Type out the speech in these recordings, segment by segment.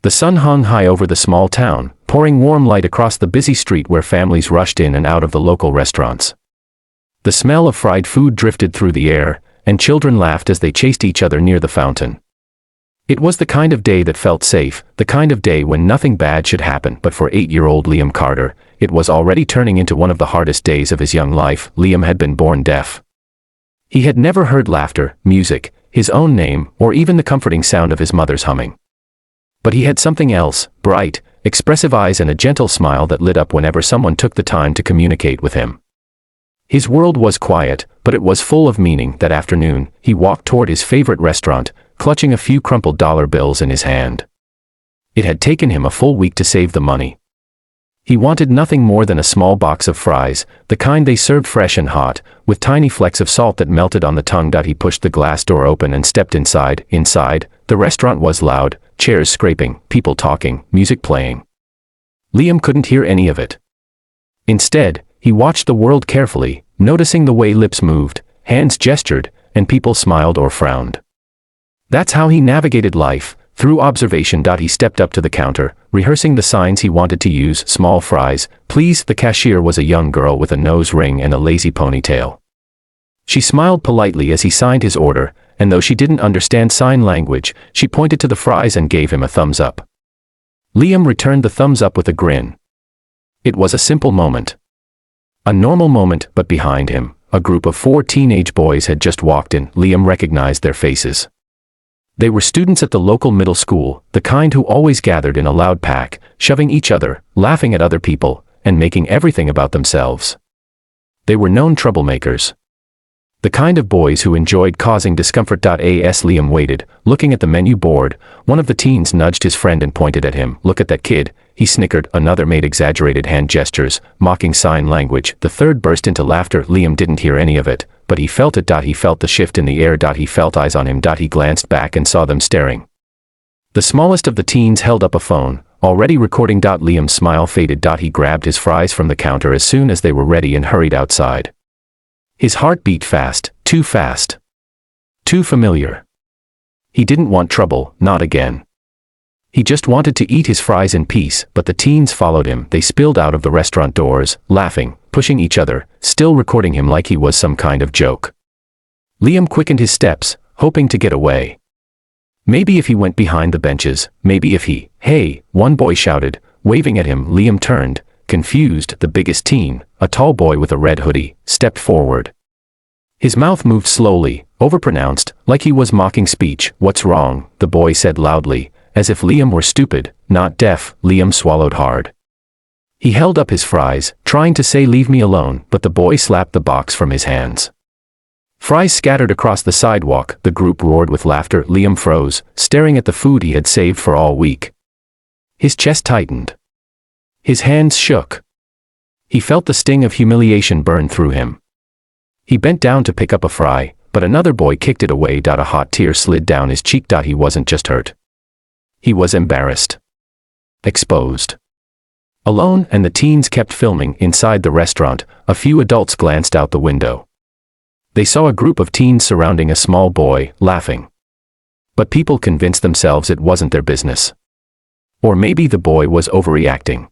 The sun hung high over the small town, pouring warm light across the busy street where families rushed in and out of the local restaurants. The smell of fried food drifted through the air, and children laughed as they chased each other near the fountain. It was the kind of day that felt safe, the kind of day when nothing bad should happen. But for 8-year-old Liam Carter, it was already turning into one of the hardest days of his young life. Liam had been born deaf. He had never heard laughter, music, his own name, or even the comforting sound of his mother's humming. But he had something else: bright, expressive eyes and a gentle smile that lit up whenever someone took the time to communicate with him. His world was quiet, but it was full of meaning. That afternoon, he walked toward his favorite restaurant, clutching a few crumpled dollar bills in his hand. It had taken him a full week to save the money. He wanted nothing more than a small box of fries, the kind they served fresh and hot, with tiny flecks of salt that melted on the tongue. He pushed the glass door open and stepped inside. Inside, the restaurant was loud, chairs scraping, people talking, music playing. Liam couldn't hear any of it. Instead, he watched the world carefully, noticing the way lips moved, hands gestured, and people smiled or frowned. That's how he navigated life, through observation. He stepped up to the counter, rehearsing the signs he wanted to use. Small fries, please. The cashier was a young girl with a nose ring and a lazy ponytail. She smiled politely as he signed his order, and though she didn't understand sign language, she pointed to the fries and gave him a thumbs up. Liam returned the thumbs up with a grin. It was a simple moment. A normal moment, but behind him, a group of 4 teenage boys had just walked in. Liam recognized their faces. They were students at the local middle school, the kind who always gathered in a loud pack, shoving each other, laughing at other people, and making everything about themselves. They were known troublemakers. The kind of boys who enjoyed causing discomfort. As Liam waited, looking at the menu board, one of the teens nudged his friend and pointed at him. Look at that kid, he snickered. Another made exaggerated hand gestures, mocking sign language. The third burst into laughter. Liam didn't hear any of it, but he felt it. He felt the shift in the air. He felt eyes on him. He glanced back and saw them staring. The smallest of the teens held up a phone, already recording. Liam's smile faded. He grabbed his fries from the counter as soon as they were ready and hurried outside. His heart beat fast, too familiar. He didn't want trouble, not again. He just wanted to eat his fries in peace. But the teens followed him. They spilled out of the restaurant doors, laughing, pushing each other, still recording him like he was some kind of joke. Liam quickened his steps, hoping to get away. Maybe if he went behind the benches, maybe if he— Hey, one boy shouted, waving at him. Liam turned, confused. The biggest teen, a tall boy with a red hoodie, stepped forward. His mouth moved slowly, overpronounced, like he was mocking speech. What's wrong? The boy said loudly, as if Liam were stupid, not deaf. Liam swallowed hard. He held up his fries, trying to say leave me alone, but the boy slapped the box from his hands. Fries scattered across the sidewalk. The group roared with laughter. Liam froze, staring at the food he had saved for all week. His chest tightened. His hands shook. He felt the sting of humiliation burn through him. He bent down to pick up a fry, but another boy kicked it away. A hot tear slid down his cheek. He wasn't just hurt. He was embarrassed. Exposed. Alone, and the teens kept filming. Inside the restaurant, a few adults glanced out the window. They saw a group of teens surrounding a small boy, laughing. But people convinced themselves it wasn't their business. Or maybe the boy was overreacting.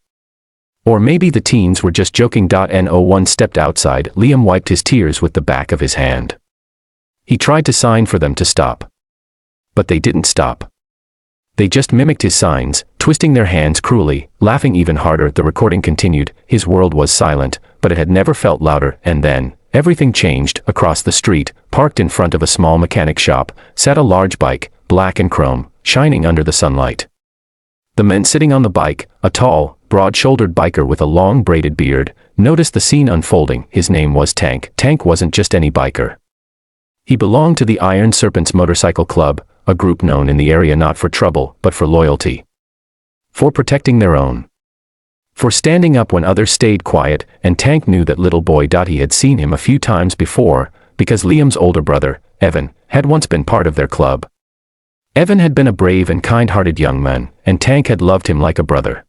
Or maybe the teens were just joking. No one stepped outside. Liam wiped his tears with the back of his hand. He tried to sign for them to stop. But they didn't stop. They just mimicked his signs, twisting their hands cruelly, laughing even harder. The recording continued. His world was silent, but it had never felt louder. And then, everything changed. Across the street, parked in front of a small mechanic shop, sat a large bike, black and chrome, shining under the sunlight. The man sitting on the bike, a tall, broad-shouldered biker with a long braided beard, noticed the scene unfolding. His name was Tank. Tank wasn't just any biker. He belonged to the Iron Serpents Motorcycle Club, a group known in the area not for trouble, but for loyalty. For protecting their own. For standing up when others stayed quiet. And Tank knew that little boy. He had seen him a few times before, because Liam's older brother, Evan, had once been part of their club. Evan had been a brave and kind-hearted young man, and Tank had loved him like a brother.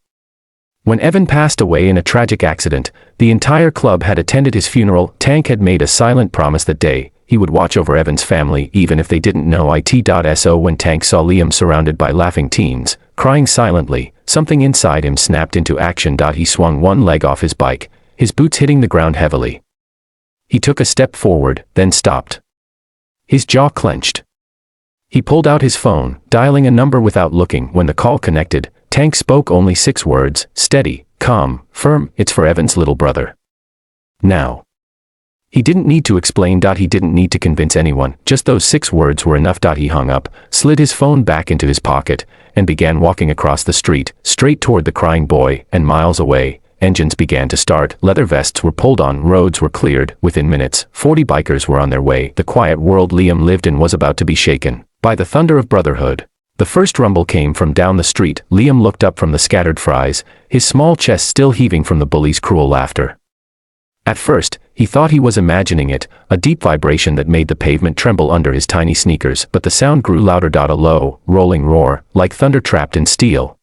When Evan passed away in a tragic accident, the entire club had attended his funeral. Tank had made a silent promise that day he would watch over Evan's family even if they didn't know it. So when Tank saw Liam surrounded by laughing teens, crying silently. Something inside him snapped into action. He swung one leg off his bike, his boots hitting the ground heavily. He took a step forward, then stopped. His jaw clenched. He pulled out his phone, dialing a number without looking. When the call connected, Tank spoke only 6 words: steady, calm, firm. It's for Evan's little brother. Now. He didn't need to explain. He didn't need to convince anyone. Just those 6 words were enough. He hung up, slid his phone back into his pocket, and began walking across the street, straight toward the crying boy. And miles away, engines began to start. Leather vests were pulled on. Roads were cleared. Within minutes, 40 bikers were on their way. The quiet world Liam lived in was about to be shaken by the thunder of brotherhood. The first rumble came from down the street. Liam looked up from the scattered fries, his small chest still heaving from the bullies' cruel laughter. At first, he thought he was imagining it, a deep vibration that made the pavement tremble under his tiny sneakers, but the sound grew louder. A low, rolling roar, like thunder trapped in steel.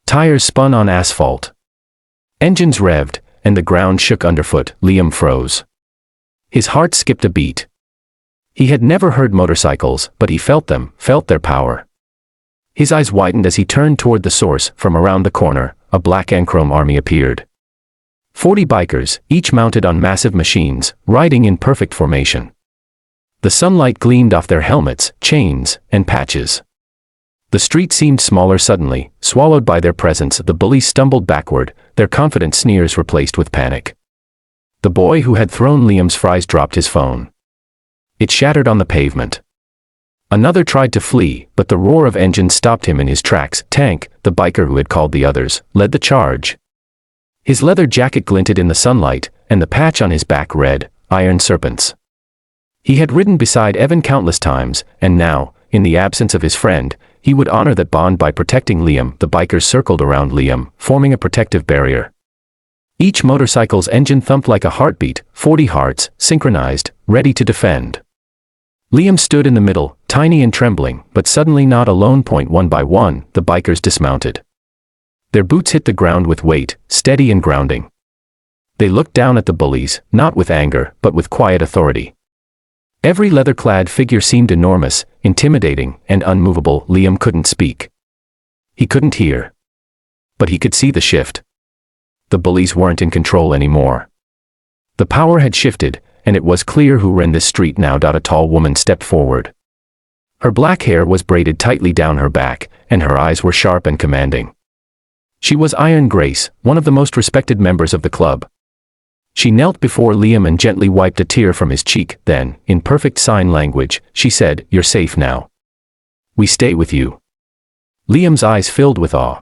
Tires spun on asphalt. Engines revved, and the ground shook underfoot. Liam froze. His heart skipped a beat. He had never heard motorcycles, but he felt them, felt their power. His eyes widened as he turned toward the source. From around the corner, a black and chrome army appeared. 40 bikers, each mounted on massive machines, riding in perfect formation. The sunlight gleamed off their helmets, chains, and patches. The street seemed smaller suddenly, swallowed by their presence. The bullies stumbled backward, their confident sneers replaced with panic. The boy who had thrown Liam's fries dropped his phone. It shattered on the pavement. Another tried to flee, but the roar of engines stopped him in his tracks. Tank, the biker who had called the others, led the charge. His leather jacket glinted in the sunlight, and the patch on his back read, "Iron Serpents." He had ridden beside Evan countless times, and now, in the absence of his friend, he would honor that bond by protecting Liam. The bikers circled around Liam, forming a protective barrier. Each motorcycle's engine thumped like a heartbeat, 40 hearts, synchronized, ready to defend. Liam stood in the middle, tiny and trembling, but suddenly not alone. One by one, the bikers dismounted. Their boots hit the ground with weight, steady and grounding. They looked down at the bullies, not with anger, but with quiet authority. Every leather-clad figure seemed enormous, intimidating, and unmovable. Liam couldn't speak. He couldn't hear. But he could see the shift. The bullies weren't in control anymore. The power had shifted, and it was clear who ran this street now. A tall woman stepped forward. Her black hair was braided tightly down her back, and her eyes were sharp and commanding. She was Iron Grace, one of the most respected members of the club. She knelt before Liam and gently wiped a tear from his cheek. Then, in perfect sign language, she said, "You're safe now. We stay with you." Liam's eyes filled with awe.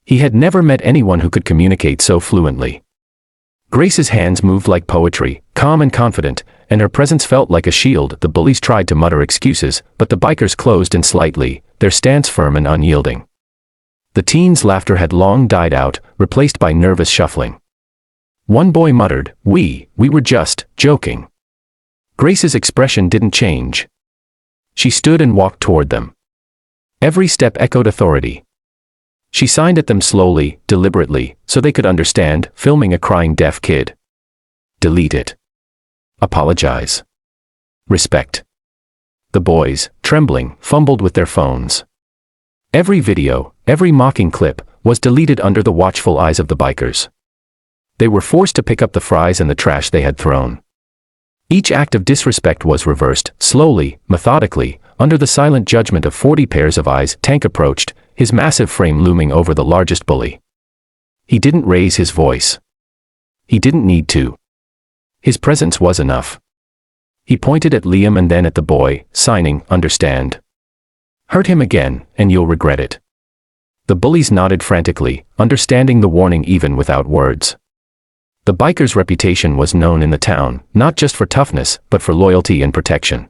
He had never met anyone who could communicate so fluently. Grace's hands moved like poetry, calm and confident, and her presence felt like a shield. The bullies tried to mutter excuses, but the bikers closed in slightly, their stance firm and unyielding. The teens' laughter had long died out, replaced by nervous shuffling. One boy muttered, We were just joking." Grace's expression didn't change. She stood and walked toward them. Every step echoed authority. She signed at them slowly, deliberately, so they could understand, filming a crying deaf kid. Delete it. Apologize. Respect. The boys, trembling, fumbled with their phones. Every video, every mocking clip, was deleted under the watchful eyes of the bikers. They were forced to pick up the fries and the trash they had thrown. Each act of disrespect was reversed, slowly, methodically, under the silent judgment of 40 pairs of eyes. Tank approached, his massive frame looming over the largest bully. He didn't raise his voice. He didn't need to. His presence was enough. He pointed at Liam and then at the boy, signing, "Understand. Hurt him again, and you'll regret it." The bullies nodded frantically, understanding the warning even without words. The bikers' reputation was known in the town, not just for toughness, but for loyalty and protection.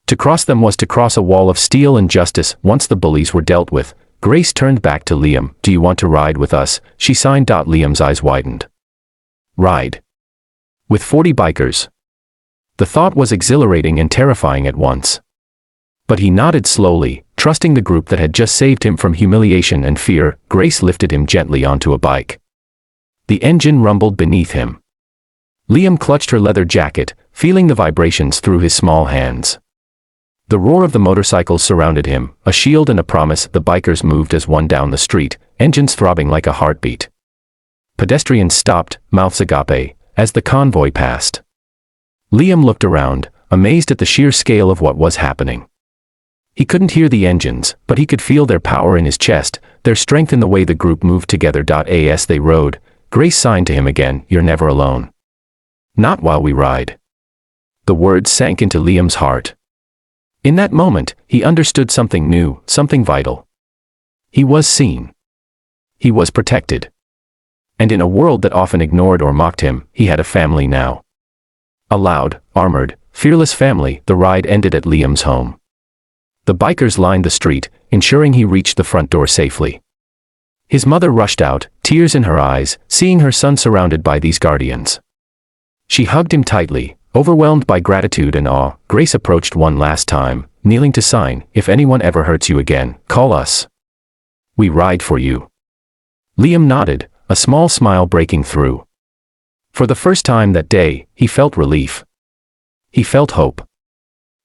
To cross them was to cross a wall of steel and justice. Once the bullies were dealt with, Grace turned back to Liam. "Do you want to ride with us?" she signed. Liam's eyes widened. Ride. With 40 bikers. The thought was exhilarating and terrifying at once. But he nodded slowly, trusting the group that had just saved him from humiliation and fear. Grace lifted him gently onto a bike. The engine rumbled beneath him. Liam clutched her leather jacket, feeling the vibrations through his small hands. The roar of the motorcycles surrounded him, a shield and a promise. The bikers moved as one down the street, engines throbbing like a heartbeat. Pedestrians stopped, mouths agape, as the convoy passed. Liam looked around, amazed at the sheer scale of what was happening. He couldn't hear the engines, but he could feel their power in his chest, their strength in the way the group moved together. As they rode, Grace signed to him again, "You're never alone. Not while we ride." The words sank into Liam's heart. In that moment, he understood something new, something vital. He was seen. He was protected. And in a world that often ignored or mocked him, he had a family now. A loud, armored, fearless family. The ride ended at Liam's home. The bikers lined the street, ensuring he reached the front door safely. His mother rushed out, tears in her eyes, seeing her son surrounded by these guardians. She hugged him tightly, overwhelmed by gratitude and awe. Grace approached one last time, kneeling to sign, "If anyone ever hurts you again, call us. We ride for you." Liam nodded, a small smile breaking through. For the first time that day, he felt relief. He felt hope.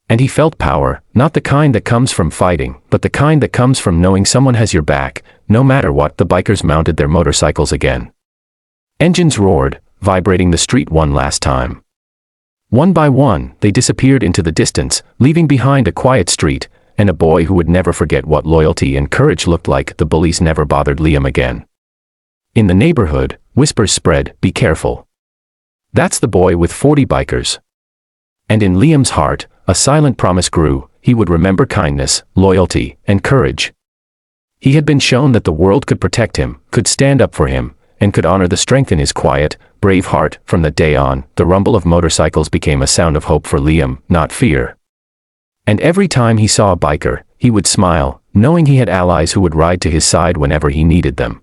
And he felt power, not the kind that comes from fighting, but the kind that comes from knowing someone has your back, no matter what. The bikers mounted their motorcycles again. Engines roared, vibrating the street one last time. One by one, they disappeared into the distance, leaving behind a quiet street, and a boy who would never forget what loyalty and courage looked like. The bullies never bothered Liam again. In the neighborhood, whispers spread, "Be careful. That's the boy with 40 bikers." And in Liam's heart, a silent promise grew: he would remember kindness, loyalty, and courage. He had been shown that the world could protect him, could stand up for him, and could honor the strength in his quiet, brave heart. From that day on, the rumble of motorcycles became a sound of hope for Liam, not fear. And every time he saw a biker, he would smile, knowing he had allies who would ride to his side whenever he needed them.